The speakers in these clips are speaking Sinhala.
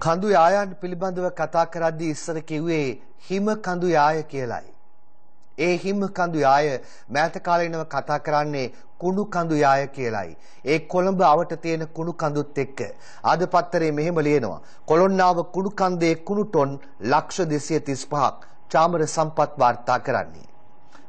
කඳු යායන් පිළිබඳව කතා කරද්දී ඉස්සර කිව්වේ හිම කඳු යාය කියලායි. ඒ හිම කඳු යාය මෑත කාලේ ඉඳව කතා කරන්නේ කුණු කඳු යාය කියලායි. ඒ කොළඹ අවට තියෙන කුණු කඳුත් එක්ක ආද පත්තරේ මෙහෙම ලියනවා. කොළොන්නාව කුණු කන්දේ කුණු ටොන් ලක්ෂ 235ක් චාමර සම්පත් වාර්තා කරන්නේ.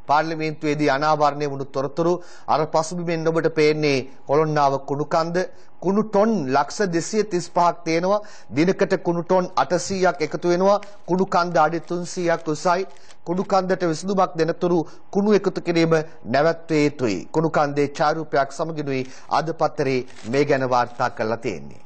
පාර්ලිමේන්තුවේදී අනාවරණය වුණු තොරතුරු අර පසුබිමෙන් ඔබට පේන්නේ කොළොන්නාව කුණු කන්ද කුණු ටොන් ලක්ෂ 235ක් තියෙනවා. දිනකට කුණු ටොන් 800ක් එකතු වෙනවා. කුණු කන්ද අඩි 300ක් උසයි. කුණු කන්දට විසඳුමක් දෙනතුරු කුණු එකතු කිරීම නැවැත්විය යුතුයි. කුණු කන්දේ ඡායාරූපයක් සමගිනුයි අද පත්තරේ මේ ගැන වාර්තා කරලා තියෙන්නේ.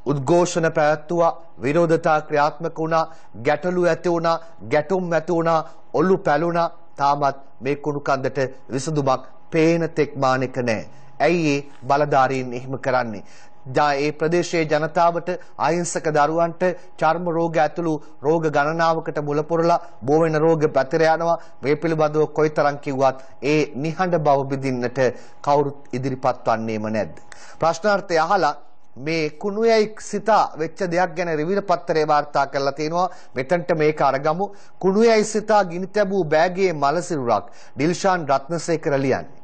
උද්ඝෝෂණ පැවැත්වුවා, විරෝධතා ක්‍රියාත්මක වුණා, ගැටලු ඇති වුණා, ගැටුම් ඇති වුණා, ඔලු පැලුණා. තාමත් මේ කුණු කන්දට විසඳුමක් පේන තෙක් මානෙක නැහැ. ඇයි ඒ බලධාරීන් එහෙම කරන්නේ? ඒ ප්‍රදේශයේ ජනතාවට අහිංසක දරුවන්ට චර්ම රෝග ඇතුළු රෝග ගණනාවකට මුල පුරලා බෝ වෙන රෝග පැතිර යනවා. මේ පිළිබඳව කොයිතරම් කිව්වත් ඒ නිහඬ බව බෙදින්නට කවුරුත් ඉදිරිපත් වන්නේම නැද්ද? ප්‍රශ්නාර්ථය අහලා මේ කුණුයයි සිතා වෙච්ච දෙයක් ගැන රිවිල පත්තරේ වාර්තා කරලා තිනවා. මෙතනට මේක අරගමු. කුණුයයි සිතා ගිනි තැබූ බෑගයේ මලසිරුරක් ඩිල්ෂාන් රත්නසේකර ලියන්නේ.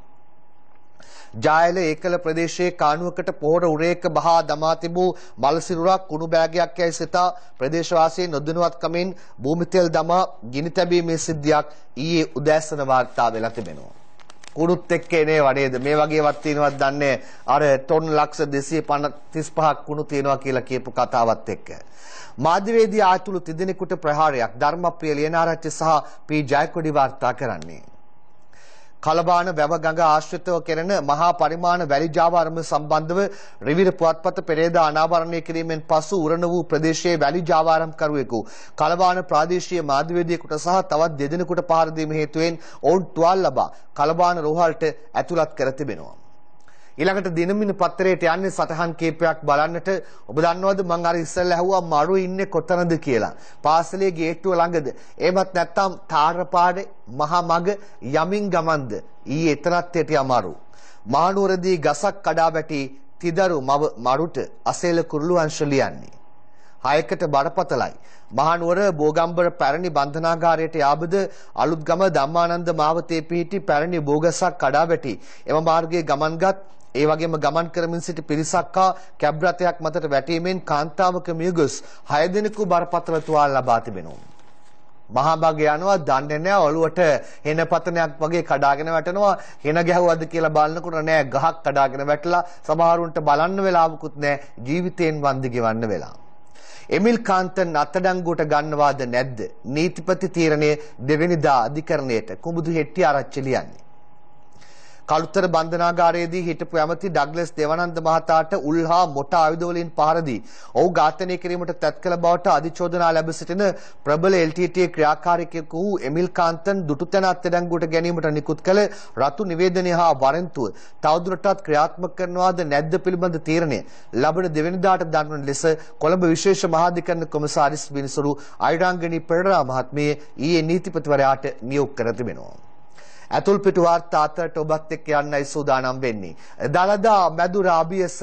ජායල ඒකල ප්‍රදේශයේ කාණුවකට පොහොර උරේක බහා දමා තිබූ මලසිරුරක් කුණු බෑගයක් යයි සිතා ප්‍රදේශවාසීන් නොදැනුවත්කමින් භූමි තෙල් දමා ගිනි තැබීමේ සිද්ධියක් ඊයේ උදෑසන වාර්තා වෙලා තිබෙනවා. කුණුත් එක්ක එනේ වඩේද මේ වගේවත් තියෙනවත් දන්නේ අර ටොන් ලක්ෂ 235ක් කුණු තියෙනවා කියලා කියපු කතාවත් එක්ක. මාධ්‍යවේදී ආතුළු තිදෙනෙකුට ප්‍රහාරයක් ධර්මප්‍රිය ලියනාරච්චි සහ පී ජයකොඩි වාර්තා කරන්නේ. කලබාන වැව ගඟ ආශ්‍රිතව කෙරෙන මහා පරිමාණ වැලි ජාවාරම සම්බන්ධව රිවිර පුවත්පත පෙරේදා අනාවරණය කිරීමෙන් පසු උරණ වූ ප්‍රදේශයේ වැලි ජාවාරම්කරුවෙකු කලබාන ප්‍රාදේශීය මාධ්‍යවේදියෙකුට සහ තවත් දෙදෙනෙකුට පහර දීම හේතුවෙන් ඔවුන් තුවාල ලබා කලබාන රෝහලට ඇතුළත් කර තිබෙනවා. ඊළඟට දිනමින පත්තරේට යන්නේ සටහන් කීපයක් බලන්නට. ඔබ දන්නවද මං අර ඉස්සෙල්ලා ඇහුවා මරු ඉන්නේ කොතනද කියලා. පාසලේ ගේට්ටුව ළඟද? එහෙමත් නැත්නම් තාරපාඩේ මහා මග යමින් ගමන්ද? ඊයේ එතනත් හිටිය අමාරු. මහනුවරදී ගසක් කඩා වැටි තිදරු මරුට අසේල කුරුළු අංශ ලියන්නේ. 6කට බරපතලයි. මහනුවර බෝගම්බර පැරණි බන්ධනාගාරයට යාබද අලුත්ගම ධම්මානන්ද මාවතේ පිහිටි පැරණි බෝගසක් කඩා වැටි එම මාර්ගයේ ගමන්ගත් ඒ වගේම ගමන් කරමින් සිටි පිරිසක් හා කැබ් රථයක් මතට වැටීමෙන් කාන්තාවක මියගොස් 6 දෙනෙකු බරපතල තුවාල ලබා තිබෙනවා. මහා භාග යනවා දන්නේ නැහැ ඔළුවට හෙන පතනයක් වගේ කඩාගෙන වැටෙනවා. හෙන ගැහුවද කියලා බලනකොට නෑ ගහක් කඩාගෙන වැටලා සමහරුන්ට බලන්න වෙලාවකුත් නෑ ජීවිතයෙන් වන්දි ගෙවන්න වෙලා. එමිල් කාන්තන් අත්අඩංගුවට ගන්නවාද නැද්ද? නීතිපති තීරණය දෙවෙනිදා අධිකරණයට කුඹුදු හෙට්ටිය ආරච්චි ලියන්නේ. කළුතර බන්ධනාගාරයේදී හිටපු ඇමති ඩග්ලස් දේවානන්ද මහතාට උල්හා මොට ආයුධ වලින් පහර දී ඔහු ඝාතනය කිරීමට තැත් කළ බවට අධිචෝදනා ලැබ සිටින ප්‍රබල LTTE ක්‍රියාකාරිකයෙකු වූ එමිල් කාන්තන් දුටුතැන අත්අඩංගුවට ගැනීමට නිකුත් කළ රතු නිවේදනය හා වරෙන්තුව තවදුරටත් ක්‍රියාත්මක කරනවාද නැද්ද පිළිබඳ තීරණය ලබන දෙවෙනිදාට දන්වන ලෙස කොළඹ විශේෂ මහාධිකරණ කොමසාරිස් විනිසුරු අයිරාංගනී පෙරේරා මහත්මිය ඊයේ නීතිපතිවරයාට නියෝග කර තිබෙනවා. අතුල් පිටු වාර්තා අතරට ඔබත් එක්ක යන්නයි සූදානම් වෙන්නේ. දලදා මැදුර අභියස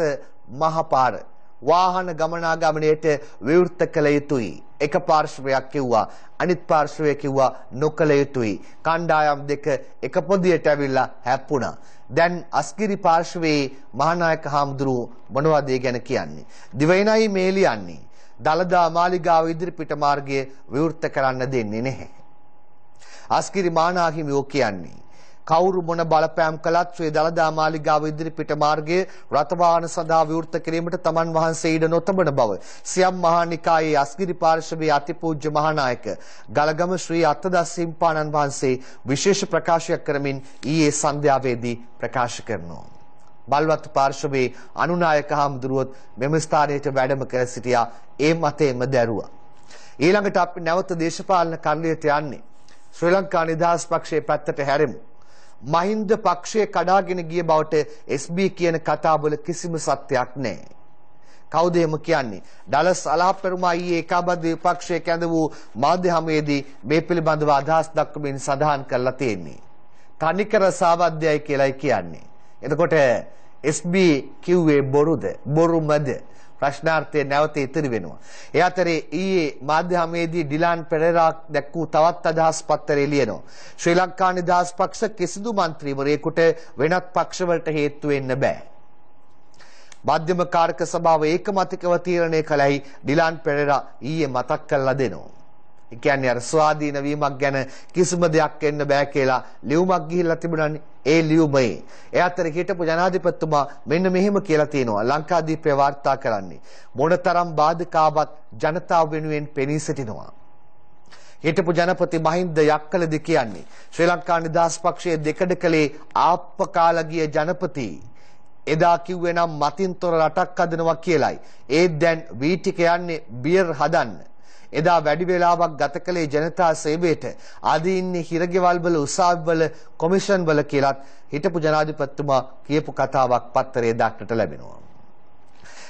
මහපාර වාහන ගමනාගමනයට විවෘත කළ යුතුයි. එක පාර්ශවයක් කිව්වා අනිත් පාර්ශවය කිව්වා නොකළ යුතුයි. කණ්ඩායම් දෙක එක පොදියට ඇවිල්ලා හැප්පුණා. දැන් අස්ගිරි පාර්ශවයේ මහානායක හාමුදුරුවෝ මොනවද ඒ ගැන කියන්නේ? දිවයිනයි මේලියන්නේ දලදා මාලිගාව ඉදිරිපිට මාර්ගය විවෘත කරන්න දෙන්නේ නැහැ. අස්ගිරි මානාහිමියෝ කියන්නේ කවුරු මොන බලපෑම් කළත් ශ්‍රී දලදා මාලිගාව ඉදිරිපිට මාර්ගයේ රථ වාහන සඳහා විවෘත කිරීමට තමන් වහන්සේ ඉඩ නොතබන බව සියම් මහා නිකායේ අස්ගිරි පාර්ශවයේ අතිපූජ්‍ය මහානායක ගලගම ශ්‍රී අත්තදස් හිම්පාණන් වහන්සේ විශේෂ ප්‍රකාශයක් කරමින් ඊයේ සන්ධ්‍යාවේදී ප්‍රකාශ කරනවා. බලවත් පාර්ශවයේ අනුනායක හාමුදුරුවොත් මෙම ස්ථානයට වැඩම කර සිටියා. ඒ මතේම දැරුවා. ඊළඟට අපි නැවත දේශපාලන කර්ලියට යන්නේ. ශ්‍රී ලංකා නිදහස් පක්ෂයේ පැත්තට හැරෙමු. මහින්ද පක්ෂයේ කඩාගෙන ගිය බවට SB කියන කතාවල කිසිම සත්‍යයක් නැහැ. කවුද එහෙම කියන්නේ? ඩලස් අලහප්පෙරුමා ඊයේ ඒකාබද්ධ විපක්ෂයේ කැඳ වූ මාධ්‍ය හමුවේදී මේ පිළිබඳව අදහස් දක්වමින් සඳහන් කරලා තියෙන්නේ. තනිකර සාවද්‍යයි කියලායි කියන්නේ. එතකොට SB කිව්වේ බොරුද? බොරුමද? ප්‍රශ්නාර්ථය නැවත ඉතිරි වෙනවා. ඒ අතරේ ඊයේ මාධ්‍යමේදී ඩිලාන් පෙරේරා දැක්වූ තවත් අදහස් පත්‍රය ලියනවා. ශ්‍රී ලංකා නිදහස් පක්ෂ කිසිදු මන්ත්‍රීවරයෙකුට වෙනත් පක්ෂවලට හේතු වෙන්න බෑ. මධ්‍යම කාරක සභාව ඒකමතිකව තීරණය කළයි ඩිලාන් පෙරේරා ඊයේ මතක් කරලා දෙනවා. ඒ කියන්නේ අර ස්වාධීන වීමක් ගැන කිසිම දෙයක් එන්න බෑ කියලා ලියුමක් ගිහිල්ලා තිබුණානේ. ඒ ලියුමේ ඒ අතර හිටපු ජනාධිපතිතුමා මෙන්න මෙහෙම කියලා තියෙනවා. ලංකාදීපේ වාර්තා කරන්නේ මොනතරම් බාධකාවක් ජනතාව වෙනුවෙන් පෙනී සිටිනවා. හිටපු ජනපති මහින්ද යක්කලද කියන්නේ ශ්‍රී ලංකා නිදහස් පක්ෂයේ දෙකඩ කලේ ආප්පකාලගිය ජනපති එදා කිව්වේ නම් මතින්තොර රටක් හදනවා කියලයි. ඒත් දැන් වී ටික යන්නේ බියර් හදන්න. එදා වැඩි වේලාවක් ගත කළේ ජනතා සේවයට. අද ඉන්නේ හිරගෙවල් වල උසාවි වල කොමිෂන් වල කියලාත් හිටපු ජනාධිපතිතුමා කියපු කතාවක් පත්තරේ දක්නට ලැබෙනවා.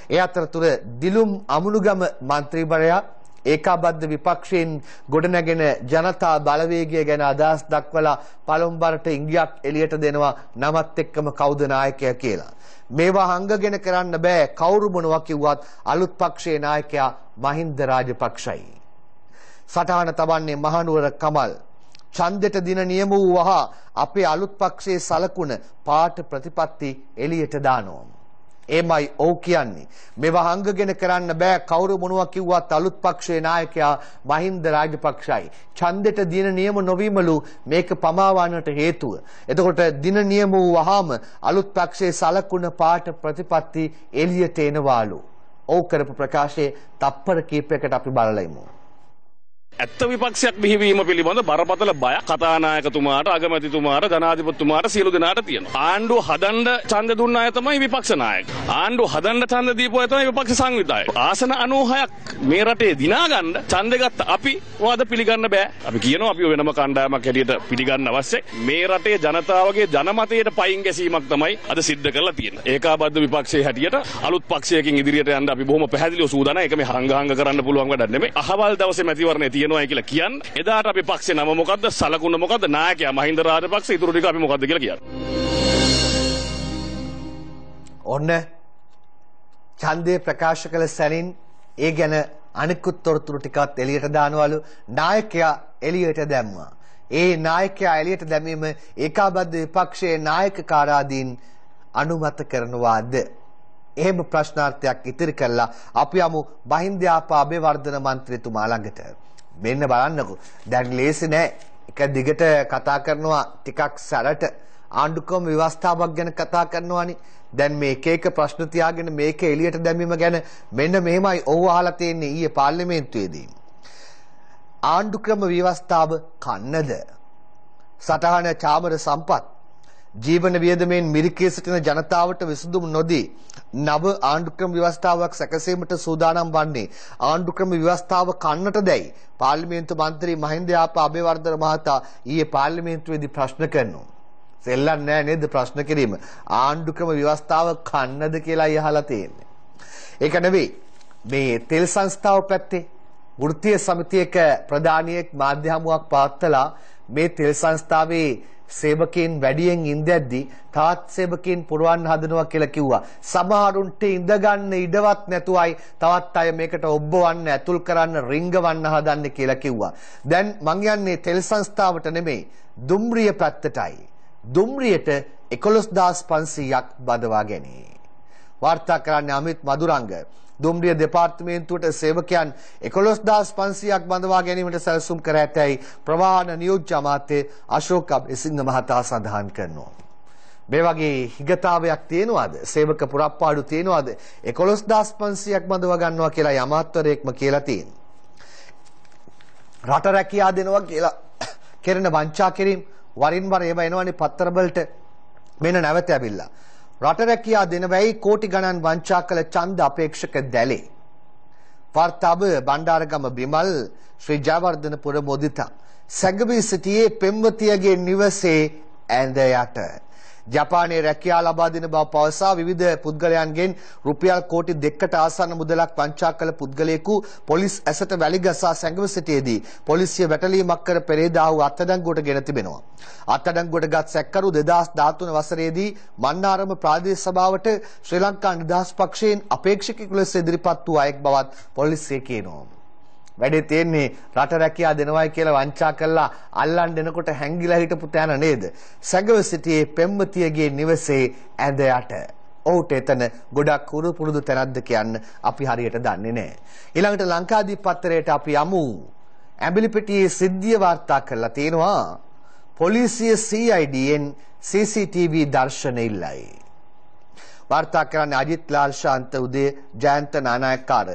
ඒ අතරතුර දිලුම් අමුණුගම මන්ත්‍රීවරයා ඒකාබද්ධ විපක්ෂයෙන් ගොඩනැගෙන ජනතා බලවේගය ගැන අදහස් දක්වලා පළමුවරට ඉංගියක් එළියට දෙනවා නමත් එක්කම කවුද නායකයා කියලා. මේවා හංගගෙන කරන්න බෑ කවුරු මොනවා කිව්වත් අලුත් පක්ෂයේ නායකයා මහින්ද රාජපක්ෂයි. සටහන තබන්නේ මහනුවර කමල්. ඡන්දෙට දින නියම වූ වහා අපේ අලුත් පක්ෂයේ සලකුණ පාට ප්‍රතිපත්ති එළියට දානවා. එමයි ඔව් කියන්නේ. මේවා හංගගෙන කරන්න බෑ කවුරු මොනවා කිව්වත් අලුත් පක්ෂයේ නායකයා මහින්ද රාජපක්ෂයි. ඡන්දෙට දින නියම නොවීමලු මේක පමාවන්නට හේතුව. එතකොට දින නියම වූ වහාම අලුත් පක්ෂයේ සලකුණ පාට ප්‍රතිපත්ති එළියට එනවාලු. ඔව් කරපු ප්‍රකාශයේ තප්පර කීපයකට අපි බලලා ඉමු. ඇත්ත විපක්ෂයක් බිහිවීම පිළිබඳ බරපතල බයක් කතානායකතුමාට අගමැතිතුමාට ජනාධිපතිතුමාට සියලු දෙනාට තියෙනවා. ආණ්ඩුව හදන්න ඡන්ද දුන්න අය තමයි විපක්ෂ නායක. ආණ්ඩුව හදන්න ඡන්ද දීපු අය තමයි විපක්ෂ සංවිධායක. ආසන 96ක් මේ රටේ දිනා ගන්න ඡන්දෙ ගත්ත අපි වාද පිළිගන්න බෑ. අපි කියනවා අපි වෙනම කණ්ඩායමක් හැටියට පිළිගන්න අවශ්‍යයි. මේ රටේ ජනතාවගේ ජනමතයට පයින් ගැසීමක් තමයි අද සිද්ධ කරලා තියෙන්නේ. ඒකාබද්ධ විපක්ෂයේ හැටියට අලුත් පක්ෂයකින් ඉදිරියට යන්න අපි බොහොම පැහැදිලිව සූදානම්. ඒක මේ හංග කරන්න පුළුවන් වැඩක් නෙමෙයි. අහවල් දවසේ මැතිවරණේ තියෙනවා කියලා කියන්නේ. එදාට අපි පක්ෂේ නම මොකද්ද? සලකුණ මොකද්ද? නායකයා මහින්ද රාජපක්ෂ. ඉතුරු ටික අපි මොකද්ද කියලා කියන්නේ. ඔන්න ඡන්දේ ප්‍රකාශ කළ සැනින් ඒ ගැන අනිකුත් තොරතුරු ටිකත් එළියට දානවලු. නායකයා එළියට දැම්මා. ඒ නායකයා එළියට දැමීම ඒකාබද්ධ විපක්ෂයේ නායක කාර්යාදීන් අනුමත කරනවාද? එහෙම ප්‍රශ්නාර්ථයක් ඉතිරි කළා අපි යමු මහින්ද අබේවර්ධන මන්ත්‍රීතුමා ළඟට. මෙන්න බලන්නකෝ. දැන් ලේසි නෑ. එක දිගට කතා කරනවා ටිකක් සැරට ආණ්ඩුක්‍රම ව්‍යවස්ථාවක් ගැන කතා කරනවානේ. දැන් මේ එක ප්‍රශ්න තියාගෙන මේක එළියට දැමීම ගැන මෙන්න මෙහෙමයි ඔව් අහලා තියෙන්නේ ඊයේ පාර්ලිමේන්තුවේදී. ආණ්ඩුක්‍රම ව්‍යවස්ථාව කන්නද? සටහන චාමර සම්පත් ජීවන වියදමෙන් මිරිකී සිටින ජනතාවට විසඳුම් නොදී නව ආණ්ඩුක්‍රම ව්‍යවස්ථාවක් සැකසීමට සූදානම් වන්නේ ආණ්ඩුක්‍රම ව්‍යවස්ථාව කන්නට දැයි පාර්ලිමේන්තු මන්ත්‍රී මහින්ද අබේවර්ධන මහතා ඊයේ පාර්ලිමේන්තුවේදී ප්‍රශ්න කරනවා. සෙල්ලම් නෑ නේද ප්‍රශ්න කිරීම? ආණ්ඩුක්‍රම ව්‍යවස්ථාව කන්නද කියලා අහලා තියෙන්නේ. ඒක නෙවෙයි මේ තෙල් සංස්ථාව පැත්තේ වෘත්තීය සමිතියක ප්‍රධානියෙක් මාධ්‍ය හමුවක් පවත්වලා මේ තෙල් සංස්ථාවේ සේවකයන් වැඩියෙන් ඉඳද්දි තාත් සේවකයන් පුරවන්න හදනවා කියලා කිව්වා. සමහරුන්ට ඉඳ ගන්න ඉඩවත් නැතුවයි තවත් අය මේකට ඔබවන්න ඇතුල් කරන්න රිංගවන්න හදන්නේ කියලා කිව්වා. දැන් මං යන්නේ තෙල් සංස්ථාවට නෙමෙයි දුම්රිය පැත්තටයි. දුම්රියට 11500ක් බදවා ගැනීම. වාර්තා කරන්නේ අමිත් මදුරංග. දුම්රිය දෙපාර්තමේන්තුවට සේවකයන් 11500ක් බඳවා ගැනීමට සැලසුම් කර ඇතැයි ප්‍රවාහන නියෝජ්‍ය අමාත්‍ය අශෝක් අබේසිංහ මහතා සඳහන් කරනවා. මේ වගේ හිගතාවයක් තියෙනවද? සේවක පුරප්පාඩු තියෙනවද? 11500ක් බඳවා ගන්නවා කියලා අමාත්‍යවරයෙක්ම කියලා තියෙනවා. රට රැකියා දෙනවා කියලා කෙරෙන වංචා කිරීම වරින් වර ඒව එනවනේ පත්තර වලට. මෙන්න නැවත ඇවිල්ලා රට රැකියා දෙන වැයි කෝටි ගණන් වංචා කළ ඡන්ද අපේක්ෂක දැලේ. වාර්තාව බණ්ඩාරගම බිමල් ශ්‍රී ජයවර්ධනපුර මොදිතා සැඟවී සිටියේ පෙම්වතියගේ නිවසේ ඇඳ යට. ජපානයේ රැකියාව ලබා දෙන බව පවසා විවිධ පුද්ගලයන්ගෙන් රුපියල් කෝටි 2කට ආසන්න මුදලක් වංචා කළ පුද්ගලයෙකු පොලිස් ඇසට වැලි ගසා සැඟව සිටියේදී පොලිසිය වැටලීමක් කර පෙරේදා වූ අත්අඩංගුවට ගෙන තිබෙනවා. අත්අඩංගුවට ගත් සැකකරු 2013 වසරේදී මන්නාරම ප්‍රාදේශ සභාවට ශ්‍රී ලංකා නිදහස් පක්ෂයෙන් අපේක්ෂකයෙකු ලෙස ඉදිරිපත් වූ අයෙක් බවත් පොලිසිය කියනවා. වැඩේ තියෙන්නේ රට රැකියාව දෙනවයි කියලා වංචා කළා අල්ලන් දෙනකොට හැංගිලා හිටපු තැන නේද? සැඟව සිටියේ පෙම්වතියගේ නිවසේ ඇඳ යට. ඔහුට එතන ගොඩක් පුරුදු තැනක්ද කියන්න අපි හරියට දන්නේ නැහැ. ඊළඟට ලංකාදීප පත්තරයට අපි යමු. ඇඹිලිපිටියේ සිද්ධිය වාර්තා කරලා තියෙනවා. පොලිසිය CIDෙන් CCTV දර්ශන ඉල්ලයි. වාර්තා කරන්නේ අජිත් ලාල් ශාන්ත උදේ ජයන්ත නානායක්කාර.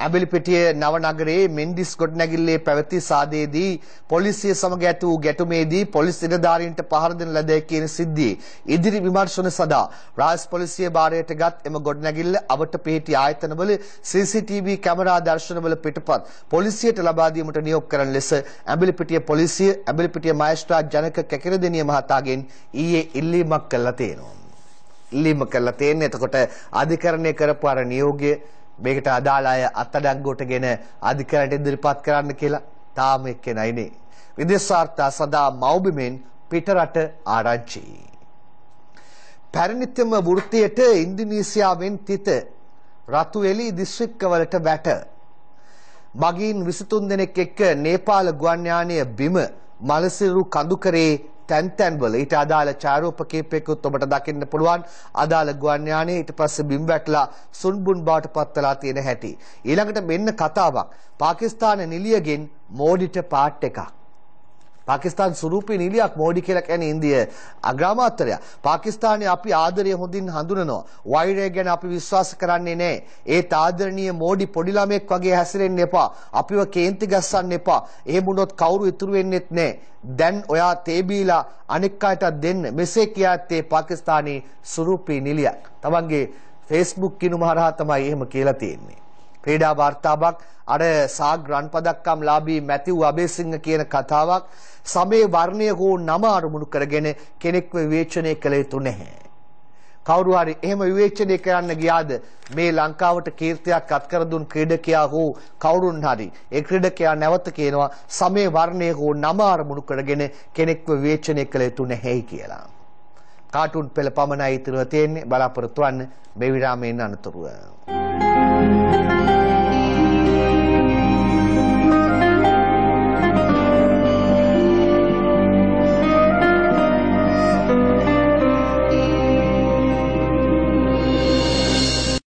ඇඹිලිපිටිය නවනගරයේ මෙන්ඩිස් ගොඩනැගිල්ලේ පැවති සාදයේදී පොලිසිය සමග ඇති වූ ගැටුමේදී පොලිස් නිලධාරීන්ට පහර දෙන ලද කියන සිද්ධියේ ඉදිරි විමර්ශන සඳහා රාජ් පොලිසිය භාරයට ගත් එම ගොඩනැගිල්ල අවට පිහිටි ආයතනවල CCTV කැමරා දර්ශනවල පිටපත් පොලිසියට ලබා දීමට නියෝග කරන ලෙස ඇඹිලිපිටිය පොලිසිය ඇඹිලිපිටිය මහේස්ත්‍රාත් ජනක කැකිරදෙනිය මහතාගෙන් ඊයේ ඉල්ලීමක් කළා තියෙනවා. ඉල්ලීම කළා තියෙන්නේ එතකොට අධිකරණය කරපු අර නියෝගය මේකට අදාළ අය අත්අඩංගුවටගෙන අධිකරණයට ඉදිරිපත් කරන්න කියලා තාම එක්කෙනයිනේ. විදේශාර්ථ සදා මව්බිමෙන් පිටරට ආරංචි. පැරණිතම වෘත්තියට ඉන්දුනීසියාවෙන් තිත රතු එළි දිස්ත්‍රික්කවලට වැට. මගීන් 23 දෙනෙක් එක්ක නේපාල ගුවන් යානය බිම මලසිරු කඳුකරේ තැන්තැන්වල ඊට අදාළ ඡායාරූප කීපයකුත් ඔබට දකින්න පුළුවන්. අදාළ ගුවන් යානයේ ඊට පස්සේ බිම් වැටලා සුන්බුන් බවට පත් වෙලා තියෙන හැටි. ඊළඟට මෙන්න කතාවක්. පාකිස්තාන නිලියගෙන් මෝඩිට පාට් එකක්. පාකිස්තාන ස්වරූපී නිලියක් මෝඩි කියලා කියන්නේ ඉන්දිය අග්‍රාමාත්‍යරයා. පාකිස්තානයේ අපි ආදරය හොඳින් හඳුනනවා. වෛරය ගැන අපි විශ්වාස කරන්නේ නැහැ. ඒත් ආදරණීය මෝඩි පොඩි ළමෙක් වගේ හැසිරෙන්න එපා. අපිව කේන්ති ගස්සන්න එපා. එහෙම වුණොත් කවුරු ඉතුරු වෙන්නෙත් නැහැ. දැන් ඔයා තේ බීලා අනෙක් අයට දෙන්න. මෙසේ කියාත්තේ පාකිස්තානයේ ස්වරූපී නිලියක්. තමන්ගේ Facebook කිනුම හරහා තමයි එහෙම කියලා තියෙන්නේ. ක්‍රීඩා වාර්තාවක් අර සාග් රන් පදක්කම් ලාභී මැතිව් අබේසිංහ කියන කතාවක් සමේ වර්ණය හෝ නම අරමුණු කරගෙන කෙනෙක්ව විවේචනය කළ යුතු නැහැ. කවුරු හරි එහෙම විවේචනය කරන්න ගියාද මේ ලංකාවට කීර්තියක් අත්කර දුන් ක්‍රීඩකයා හෝ කවුරුන් හරි ඒ ක්‍රීඩකයා නැවත කියනවා සමේ වර්ණය හෝ නම අරමුණු කරගෙන කෙනෙක්ව විවේචනය කළ යුතු නැහැ කියලා. කාටුන් පෙළ පමණයි ඉතුරුව තියෙන්නේ. බලාපොරොත්තු වන්න මේ විරාමයෙන් අනතුරුව.